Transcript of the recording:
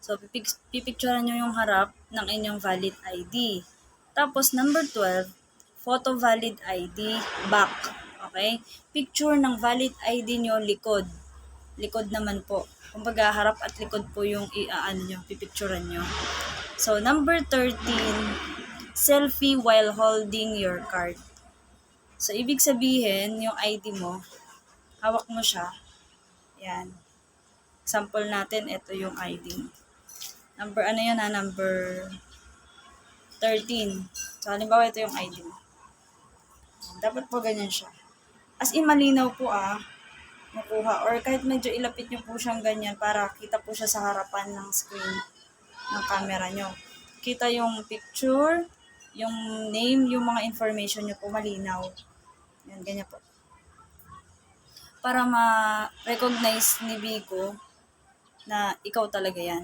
So, pipicturean nyo yung harap ng inyong valid ID. Tapos, number 12, photo valid ID, back. Okay? Picture ng valid ID nyo, likod. Likod naman po. Kumbaga, harap at likod po yung pipicturean nyo. So, number 13, selfie while holding your card. So, ibig sabihin, yung ID mo, hawak mo siya. Yan. Sample natin, ito yung ID. Number 13. So, halimbawa, ito yung ID mo. Dapat po ganyan siya. As in, malinaw po makuha. Or kahit medyo ilapit nyo po siyang ganyan para kita po siya sa harapan ng screen ng camera nyo. Kita yung picture, yung name, yung mga information nyo po malinaw. Yan, ganyan po. Para ma-recognize ni Bigo na ikaw talaga yan.